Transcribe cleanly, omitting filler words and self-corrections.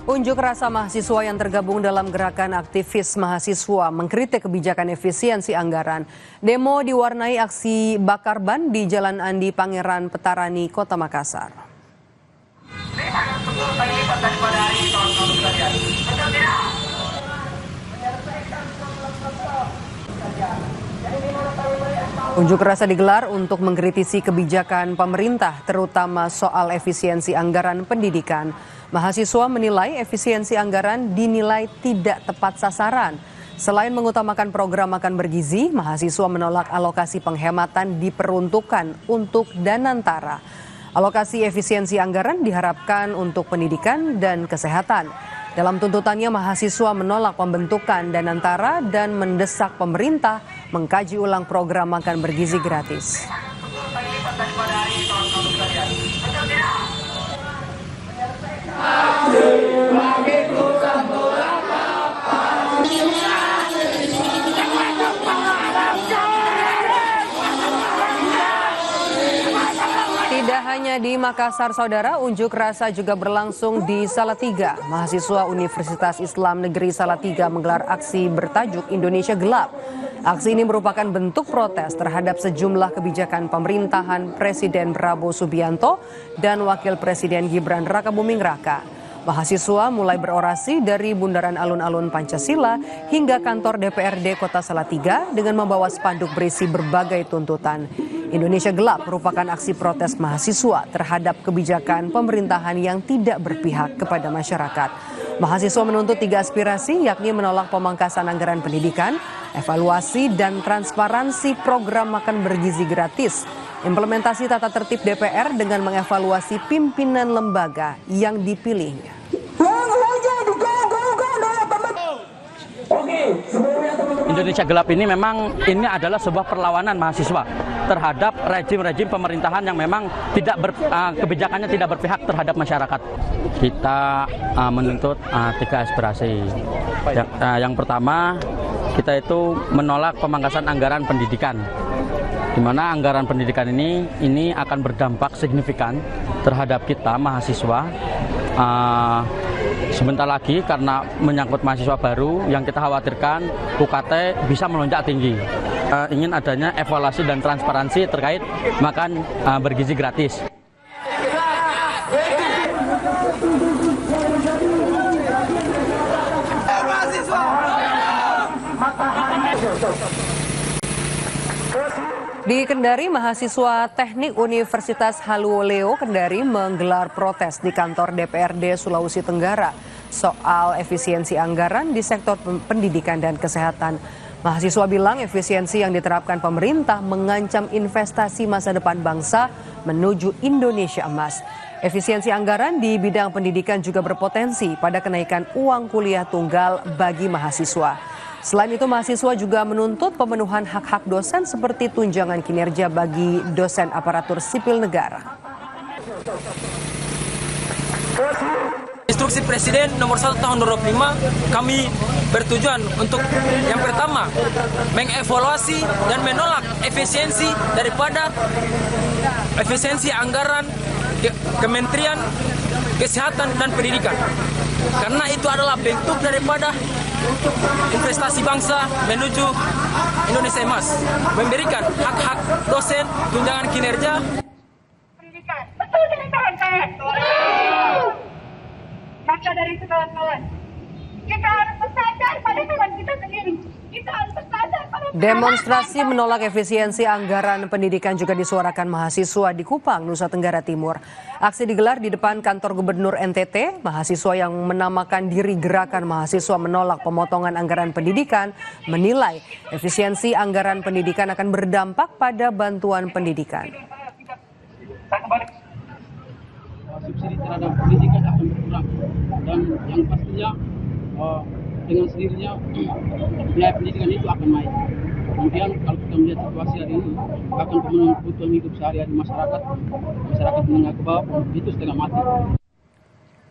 Unjuk rasa mahasiswa yang tergabung dalam gerakan aktivis mahasiswa mengkritik kebijakan efisiensi anggaran. Demo diwarnai aksi bakar ban di Jalan Andi Pangeran Petarani, Kota Makassar. Unjuk rasa digelar untuk mengkritisi kebijakan pemerintah, terutama soal efisiensi anggaran pendidikan. Mahasiswa menilai efisiensi anggaran dinilai tidak tepat sasaran. Selain mengutamakan program makan bergizi, mahasiswa menolak alokasi penghematan diperuntukkan untuk Danantara. Alokasi efisiensi anggaran diharapkan untuk pendidikan dan kesehatan. Dalam tuntutannya, mahasiswa menolak pembentukan Danantara dan mendesak pemerintah mengkaji ulang program makan bergizi gratis. Tidak hanya di Makassar, saudara, unjuk rasa juga berlangsung di Salatiga. Mahasiswa Universitas Islam Negeri Salatiga menggelar aksi bertajuk Indonesia Gelap. Aksi ini merupakan bentuk protes terhadap sejumlah kebijakan pemerintahan Presiden Prabowo Subianto dan Wakil Presiden Gibran Rakabuming Raka. Mahasiswa mulai berorasi dari Bundaran Alun-Alun Pancasila hingga kantor DPRD Kota Salatiga dengan membawa spanduk berisi berbagai tuntutan. Indonesia Gelap merupakan aksi protes mahasiswa terhadap kebijakan pemerintahan yang tidak berpihak kepada masyarakat. Mahasiswa menuntut 3 aspirasi, yakni menolak pemangkasan anggaran pendidikan, evaluasi dan transparansi program makan bergizi gratis, implementasi tata tertib DPR dengan mengevaluasi pimpinan lembaga yang dipilihnya. Indonesia Gelap ini memang adalah sebuah perlawanan mahasiswa terhadap rejim pemerintahan yang memang kebijakannya tidak berpihak terhadap masyarakat. Kita menuntut 3 aspirasi. Yang pertama, kita itu menolak pemangkasan anggaran pendidikan, di mana anggaran pendidikan ini akan berdampak signifikan terhadap kita mahasiswa. Sebentar lagi karena menyangkut mahasiswa baru, yang kita khawatirkan UKT bisa melonjak tinggi. Ingin adanya evaluasi dan transparansi terkait makan bergizi gratis. Di Kendari, mahasiswa Teknik Universitas Haluoleo Kendari menggelar protes di kantor DPRD Sulawesi Tenggara soal efisiensi anggaran di sektor pendidikan dan kesehatan. Mahasiswa bilang efisiensi yang diterapkan pemerintah mengancam investasi masa depan bangsa menuju Indonesia emas. Efisiensi anggaran di bidang pendidikan juga berpotensi pada kenaikan uang kuliah tunggal bagi mahasiswa. Selain itu, mahasiswa juga menuntut pemenuhan hak-hak dosen seperti tunjangan kinerja bagi dosen aparatur sipil negara. Instruksi Presiden nomor 1 tahun 2025 kami bertujuan untuk yang pertama mengevaluasi dan menolak efisiensi daripada efisiensi anggaran Kementerian Kesehatan dan Pendidikan, karena itu adalah bentuk daripada investasi bangsa menuju Indonesia emas, memberikan hak-hak dosen, tunjangan kinerja. Pendidikan, betul tidak kawan-kawan? Maka dari itu kawan-kawan, kita harus bersadar pada kawan kita sendiri. Kita harus bersadar pada demonstrasi menolak efisiensi anggaran pendidikan juga disuarakan mahasiswa di Kupang, Nusa Tenggara Timur. Aksi digelar di depan kantor Gubernur NTT. Mahasiswa yang menamakan diri Gerakan Mahasiswa Menolak Pemotongan Anggaran Pendidikan menilai efisiensi anggaran pendidikan akan berdampak pada bantuan pendidikan. Subsidi terhadap pendidikan akan berkurang, dan yang pastinya dengan sendirinya biaya pendidikan itu akan naik. Kemudian kalau kita melihat situasi hari ini, akan pemenuhan kebutuhan hidup sehari-hari masyarakat menengah ke bawah itu setengah mati.